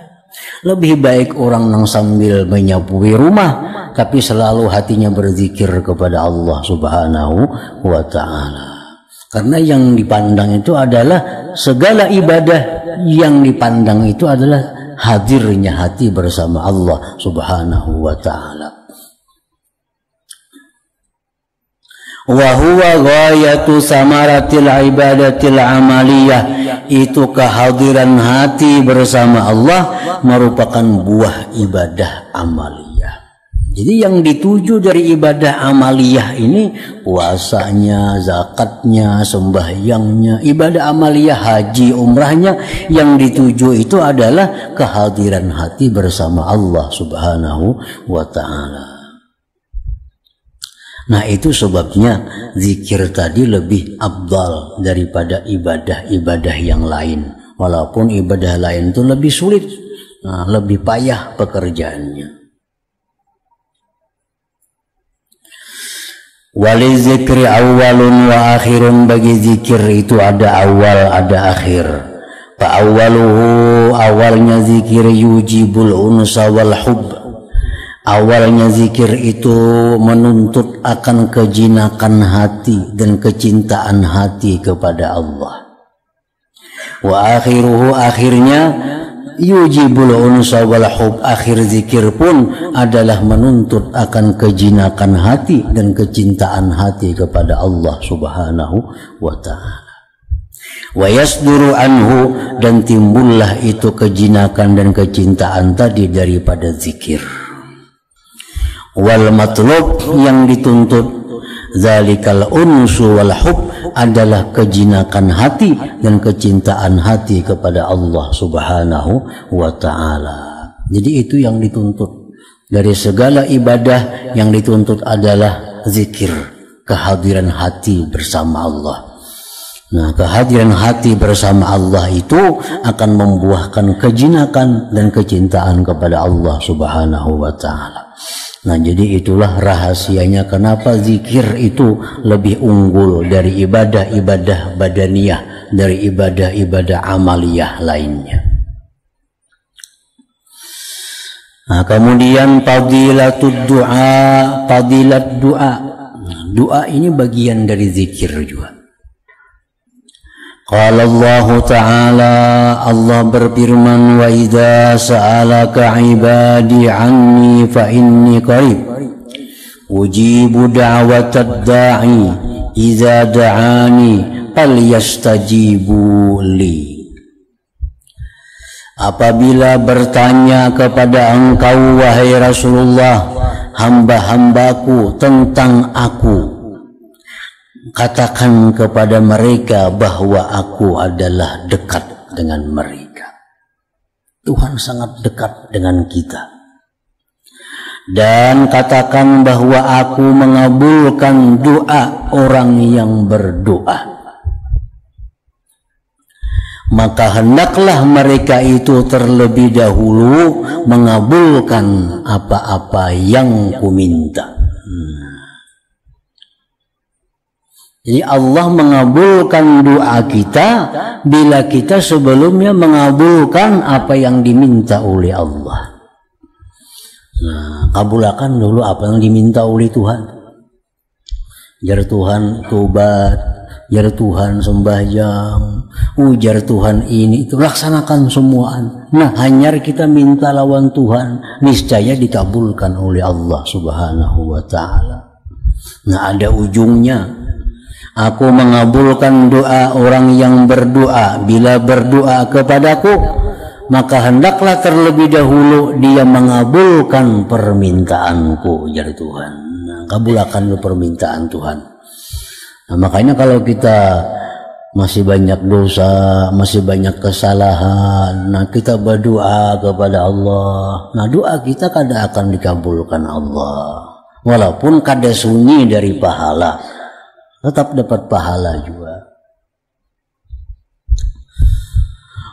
Lebih baik orang yang sambil menyapui rumah tapi selalu hatinya berzikir kepada Allah Subhanahu wa ta'ala. Karena yang dipandang itu adalah segala ibadah yang dipandang itu adalah hadirnya hati bersama Allah Subhanahu wa ta'ala. wa huwa ghayatu samaratil ibadatil amaliyah, itu kehadiran hati bersama Allah merupakan buah ibadah amaliyah. Jadi yang dituju dari ibadah amaliyah ini puasanya, zakatnya, sembahyangnya, ibadah amaliyah haji, umrahnya, yang dituju itu adalah kehadiran hati bersama Allah Subhanahu wa ta'ala. Nah, itu sebabnya zikir tadi lebih afdal daripada ibadah-ibadah yang lain. Walaupun ibadah lain itu lebih sulit, lebih payah pekerjaannya. Wali zikri awalun wa akhirun, bagi zikir itu ada awal ada akhir. Fa awaluhu, awalnya zikir, yujibul unsa wal hub, awalnya zikir itu menuntut akan kejinakan hati dan kecintaan hati kepada Allah. Wa akhiruhu, akhirnya yujibul unsa wal hub, akhir zikir pun adalah menuntut akan kejinakan hati dan kecintaan hati kepada Allah Subhanahu wa ta'ala. Wa yasduru anhu, dan timbullah itu kejinakan dan kecintaan tadi daripada zikir. Wal matlub, yang dituntut, zalikal unsu wal hub, adalah kejinakan hati dan kecintaan hati kepada Allah Subhanahu wa ta'ala. Jadi itu yang dituntut dari segala ibadah, yang dituntut adalah zikir, kehadiran hati bersama Allah. Nah, kehadiran hati bersama Allah itu akan membuahkan kejinakan dan kecintaan kepada Allah Subhanahu wa ta'ala. Nah, jadi itulah rahasianya kenapa zikir itu lebih unggul dari ibadah-ibadah badaniyah, dari ibadah-ibadah amaliyah lainnya. Nah, kemudian fadilatud du'a, fadilat doa. Doa ini bagian dari zikir juga. Qala Allah Ta'ala, Allah berfirman, wa idza sa'alaka ibadi anni fa inni qarib ujibu da'watad da'i idza da'ani falyastajibu li. Apabila bertanya kepada engkau wahai Rasulullah hamba-hambaku tentang aku, katakan kepada mereka bahwa aku adalah dekat dengan mereka. Tuhan sangat dekat dengan kita. Dan katakan bahwa aku mengabulkan doa orang yang berdoa. Maka hendaklah mereka itu terlebih dahulu mengabulkan apa-apa yang kuminta. Jadi Allah mengabulkan doa kita bila kita sebelumnya mengabulkan apa yang diminta oleh Allah. Nah, kabulkan dulu apa yang diminta oleh Tuhan. Jar Tuhan tobat, jar Tuhan sembahyang, ujar Tuhan ini itu, laksanakan semuaan. Nah, hanya kita minta lawan Tuhan, niscaya dikabulkan oleh Allah Subhanahu wa ta'ala. Nah, ada ujungnya. Aku mengabulkan doa orang yang berdoa. Bila berdoa kepadaku, maka hendaklah terlebih dahulu dia mengabulkan permintaanku, ujar Tuhan. Nah, kabulkan permintaan Tuhan. Nah, makanya kalau kita masih banyak dosa, masih banyak kesalahan, nah kita berdoa kepada Allah. Nah, doa kita kadang akan dikabulkan Allah. Walaupun kada sunyi dari pahala, tetap dapat pahala juga.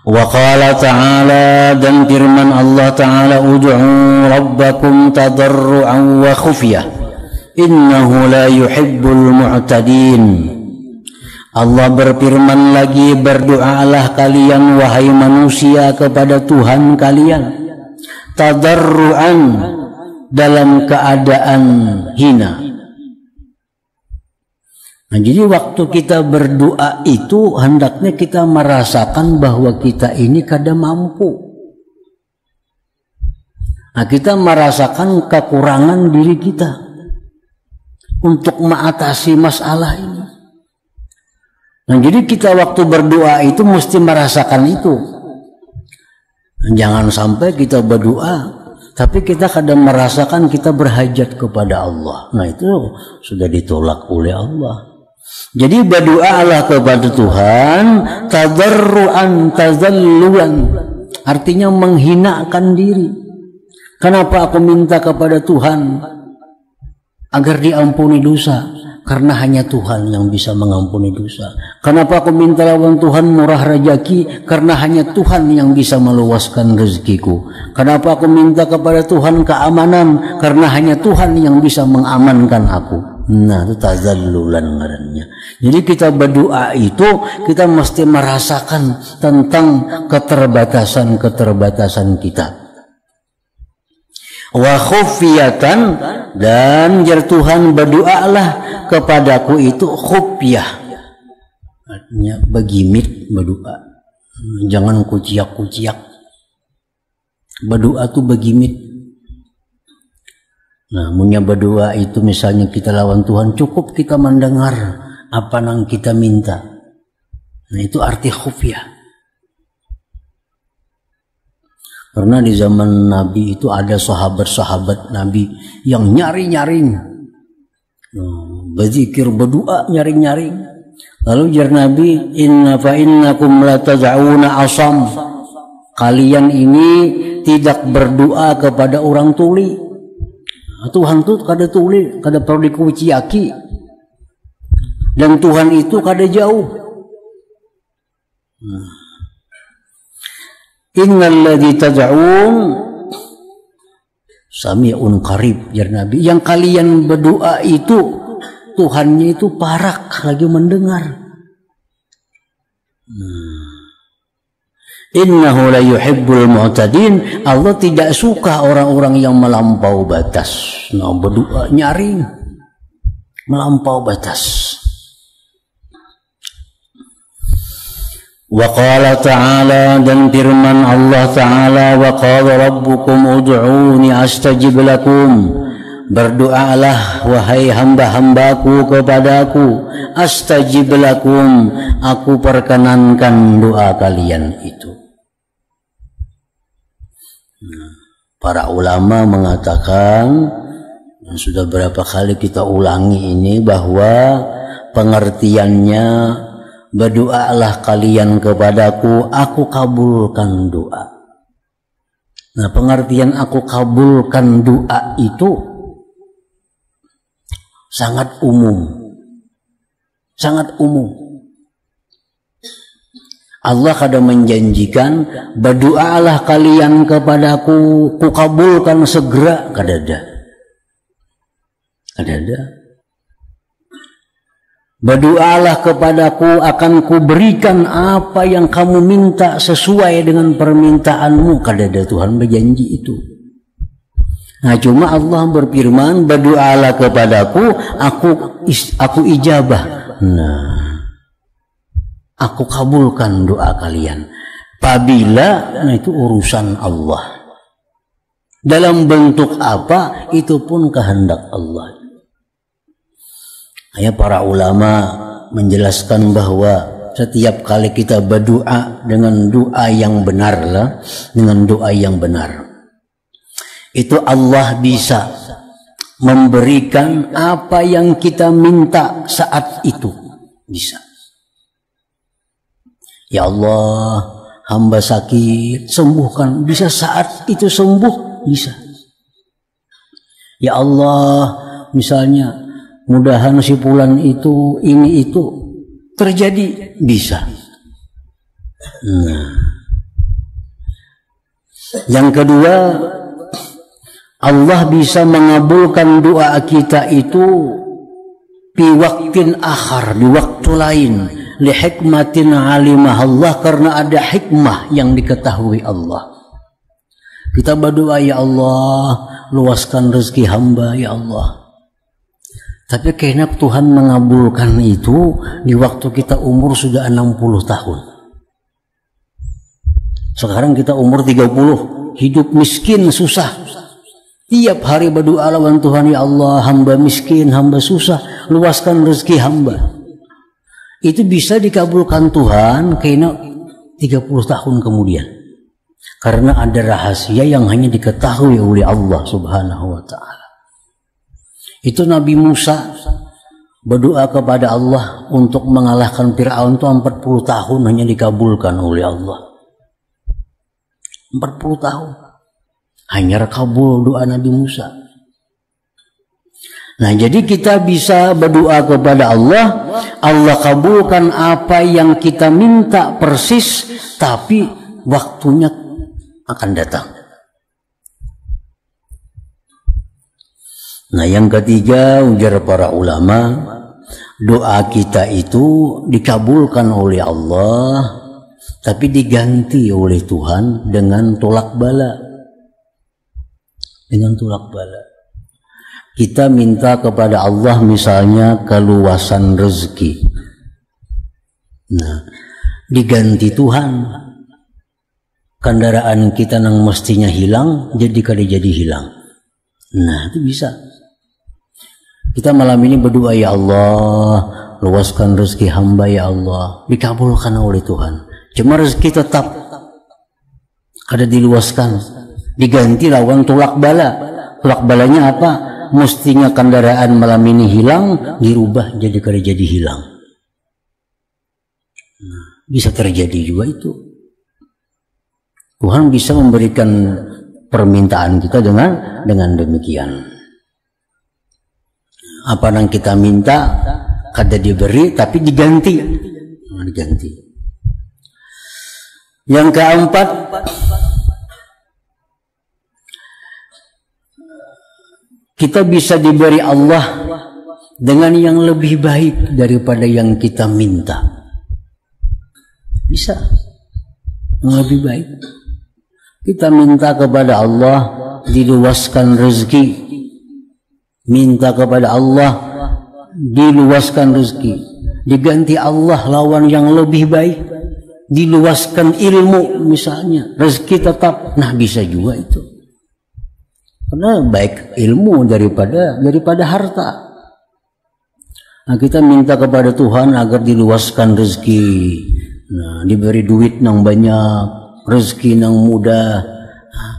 Wa qala ta'ala, dan firman Allah Ta'ala, ud'u rabbakum tadarru'an wa khufyah innahu la yuhibbul mu'tadin. Allah berfirman lagi, berdoalah kalian wahai manusia kepada Tuhan kalian tadarru'an, dalam keadaan hina. Nah, jadi waktu kita berdoa itu hendaknya kita merasakan bahwa kita ini kada mampu. Nah, kita merasakan kekurangan diri kita. untuk mengatasi masalah ini. Nah, jadi kita waktu berdoa itu mesti merasakan itu. Jangan sampai kita berdoa tapi kita kadang merasakan kita berhajat kepada Allah. Nah, itu sudah ditolak oleh Allah. Jadi berdoalah kepada Tuhan tadarruan tazalluan, artinya menghinakan diri. Kenapa aku minta kepada Tuhan agar diampuni dosa? Karena hanya Tuhan yang bisa mengampuni dosa. Kenapa aku minta lawan Tuhan murah rezeki? Karena hanya Tuhan yang bisa meluaskan rezekiku. Kenapa aku minta kepada Tuhan keamanan? Karena hanya Tuhan yang bisa mengamankan aku. Nah, itu tazallulan ngarannya. Jadi kita berdoa itu kita mesti merasakan tentang keterbatasan kita. Wa khufiyatan, dan jar Tuhan berdoalah kepadaku itu khufiyah, artinya begimit berdoa, jangan kuciak-kuciak. Berdoa tuh begimit. Nah, punya berdoa itu misalnya kita lawan Tuhan, cukup kita mendengar apa yang kita minta. Nah, itu arti khufiyah. Karena di zaman Nabi itu ada sahabat-sahabat Nabi yang nyaring-nyaring, berzikir, berdoa, nyaring-nyaring. Lalu jar Nabi, innakum la tad'una asam. Kalian ini tidak berdoa kepada orang tuli. Tuhan itu kada tuli, kada perlu dikuciaki. Dan Tuhan itu kada jauh. Innalladzi tad'un sami'un qarib, jar Nabi. Yang kalian berdoa itu Tuhannya itu parak, lagi mendengar. Innahu la yuhibbul mu'tadin. Allah tidak suka orang-orang yang melampau batas. Nah, berdoa nyaring, melampau batas. Wa qala ta'ala, dan firman Allah ta'ala, wa qala rabbukum ud'uni astajib lakum. Berdoalah wahai hamba-hambaku kepadaku, astajib lakum, aku perkenankan doa kalian itu. Para ulama mengatakan, dan sudah berapa kali kita ulangi ini, bahwa pengertiannya berdoalah kalian kepadaku, aku kabulkan doa. Nah, pengertian aku kabulkan doa itu sangat umum. Sangat umum. Allah kadang menjanjikan, berdoalah kalian kepadaku, ku kabulkan segera. Kadada. Kadada. Berdoalah kepadaku, akan kuberikan apa yang kamu minta sesuai dengan permintaanmu. Kadada Tuhan berjanji itu. Nah, cuma Allah berfirman, berdoalah kepadaku, aku ijabah. Nah, aku kabulkan doa kalian. Apabila, nah itu urusan Allah. Dalam bentuk apa, itu pun kehendak Allah. Ya, para ulama menjelaskan bahwa setiap kali kita berdoa dengan doa yang benar lah, dengan doa yang benar, itu Allah bisa memberikan apa yang kita minta saat itu. Bisa. Ya Allah, hamba sakit, sembuhkan. Bisa saat itu sembuh, bisa. Ya Allah, misalnya mudahan si fulan itu, ini itu terjadi, bisa. Nah. Yang kedua, Allah bisa mengabulkan doa kita itu di waktin akhar, di waktu lain, li hikmatin alimah Allah, karena ada hikmah yang diketahui Allah. Kita berdoa, ya Allah, luaskan rezeki hamba, ya Allah. Tapi kayaknya Tuhan mengabulkan itu di waktu kita umur sudah 60 tahun. Sekarang kita umur 30, hidup miskin, susah. Tiap hari berdoa lawan Tuhan, ya Allah, hamba miskin, hamba susah, luaskan rezeki hamba. Itu bisa dikabulkan Tuhan kena 30 tahun kemudian. Karena ada rahasia yang hanya diketahui oleh Allah Subhanahu wa ta'ala. Itu Nabi Musa berdoa kepada Allah untuk mengalahkan Fir'aun itu 40 tahun hanya dikabulkan oleh Allah. 40 tahun. Hanya kabul doa Nabi Musa. Nah, jadi kita bisa berdoa kepada Allah, Allah kabulkan apa yang kita minta persis, tapi waktunya akan datang. Nah, yang ketiga, ujar para ulama, doa kita itu dikabulkan oleh Allah, tapi diganti oleh Tuhan dengan tolak bala. Dengan tolak bala. Kita minta kepada Allah misalnya keluasan rezeki. Nah, diganti Tuhan. Kendaraan kita yang mestinya hilang jadi kada jadi hilang. Nah, itu bisa. Kita malam ini berdoa, ya Allah, luaskan rezeki hamba ya Allah. Dikabulkan oleh Tuhan. Cuma rezeki tetap kada diluaskan. Diganti lawan tolak bala. Tolak balanya apa? Mestinya kendaraan malam ini hilang, dirubah jadi kada jadi hilang. Nah, bisa terjadi juga itu. Tuhan bisa memberikan permintaan kita dengan demikian. Apa yang kita minta kada diberi tapi diganti. Nah, diganti. Yang keempat, kita bisa diberi Allah dengan yang lebih baik daripada yang kita minta. Bisa. Yang lebih baik. Kita minta kepada Allah diluaskan rezeki. Minta kepada Allah diluaskan rezeki. Diganti Allah lawan yang lebih baik. Diluaskan ilmu misalnya. Rezeki tetap. Nah, bisa juga itu. Karena baik ilmu daripada harta. Nah, kita minta kepada Tuhan agar diluaskan rezeki. Nah, diberi duit yang banyak, rezeki yang mudah. Nah,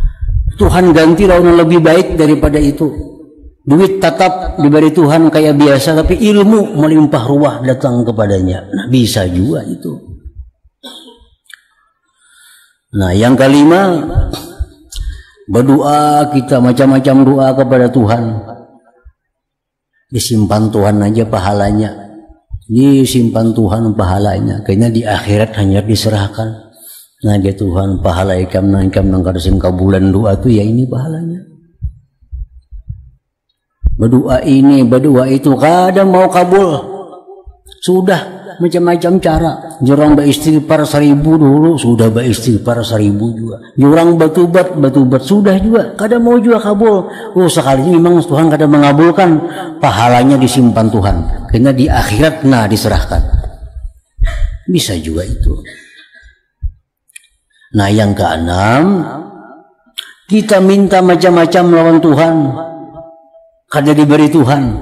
Tuhan ganti lawan yang lebih baik daripada itu. Duit tetap diberi Tuhan kayak biasa, tapi ilmu melimpah ruah datang kepadanya. Nah, bisa juga itu. Nah, yang kelima, berdoa kita macam-macam doa kepada Tuhan. Disimpan Tuhan aja pahalanya. Disimpan Tuhan pahalanya. Kayaknya di akhirat hanya diserahkan. Nah, dia Tuhan pahala ikam nang kadasim kabulan doa tu ya ini pahalanya. Berdoa ini, berdoa itu kadang mau kabul. Sudah macam-macam cara. Jurang beristighfar 1000 dulu, sudah beristighfar 1000 juga. Jurang batubat sudah juga. Kadang mau juga kabul. Oh, sekali memang Tuhan kadang mengabulkan, pahalanya disimpan Tuhan. Karena di akhirat diserahkan. Bisa juga itu. Nah, yang keenam, kita minta macam-macam lawan Tuhan. Kada diberi Tuhan,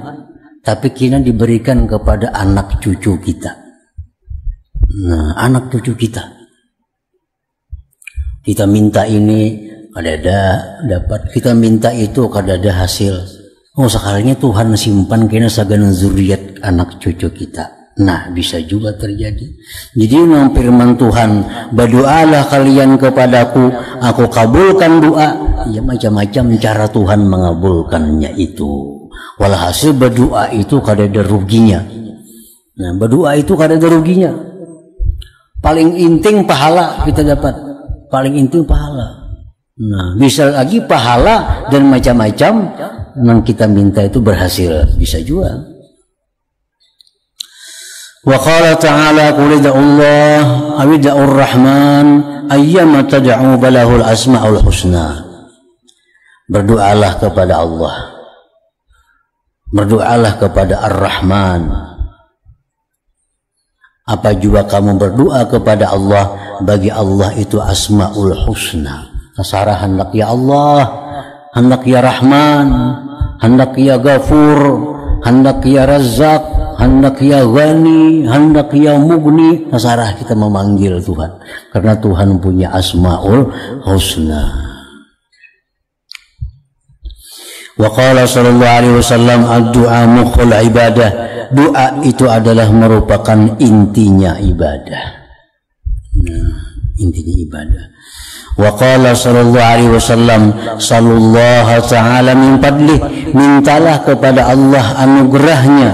tapi kita diberikan kepada anak cucu kita. Nah, anak cucu kita. Kita minta ini, kada ada dapat. Kita minta itu, kada ada hasil. Oh, sekalinya Tuhan simpan kena sagan zuriat anak cucu kita. Nah, bisa juga terjadi. Jadi memang firman Tuhan, berdoalah kalian kepadaku, aku kabulkan doa. Ya, macam-macam cara Tuhan mengabulkannya itu. Walhasil berdoa itu kada ada ruginya. Nah, berdoa itu kada ada ruginya. Paling inting pahala kita dapat. Paling inting pahala. Nah, bisa lagi pahala dan macam-macam yang kita minta itu berhasil. Bisa juga. Wa qala ta'ala qul Allah awida'ur rahman ayyama tad'u balahul asma'ul husna. Berdoalah kepada Allah. Berdoalah kepada Ar-Rahman. Apa juga kamu berdoa kepada Allah, bagi Allah itu asma'ul husna. Kasarahan lak ya Allah, hendak ya Rahman, hendak ya Ghafur, hendak ya Razzaq, hendak ya Ghani, hendak ya Mughni. Terserah kita memanggil Tuhan, karena Tuhan punya Asmaul Husna. Wa qala sallallahu alaihi wasallam ad-du'a mukhul ibadah. Doa itu adalah merupakan intinya ibadah. Nah, intinya ibadah. Wa qala sallallahu alaihi wasallam sallallahu ta'ala min fadlih, mintalah kepada Allah anugerahnya,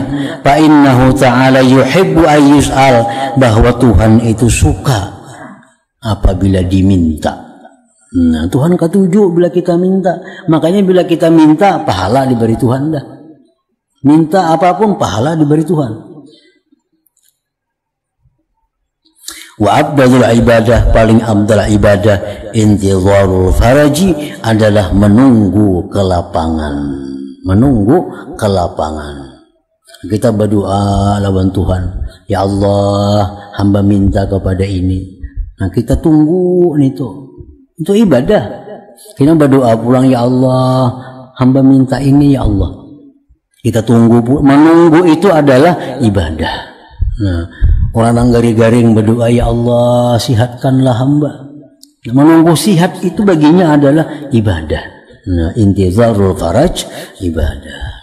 fa innahu ta'ala yuhibbu ay yus'al, bahwa Tuhan itu suka apabila diminta. Nah, Tuhan ketujuh bila kita minta. Makanya bila kita minta, pahala diberi Tuhan dah. Minta apapun, pahala diberi Tuhan. Wa abdalul ibadah, paling abdal ibadah, intizarul faraji, adalah menunggu kelapangan. Menunggu kelapangan. Kita berdoa lawan Tuhan, ya Allah, hamba minta kepada ini. Nah, kita tunggu itu. Itu ibadah. Kita berdoa pulang, ya Allah, hamba minta ini, ya Allah. Kita tunggu, menunggu itu adalah ibadah. Nah, orang garing-garing berdoa, ya Allah, sihatkanlah hamba. Menunggu sihat itu baginya adalah ibadah. Nah, intizarul faraj, ibadah.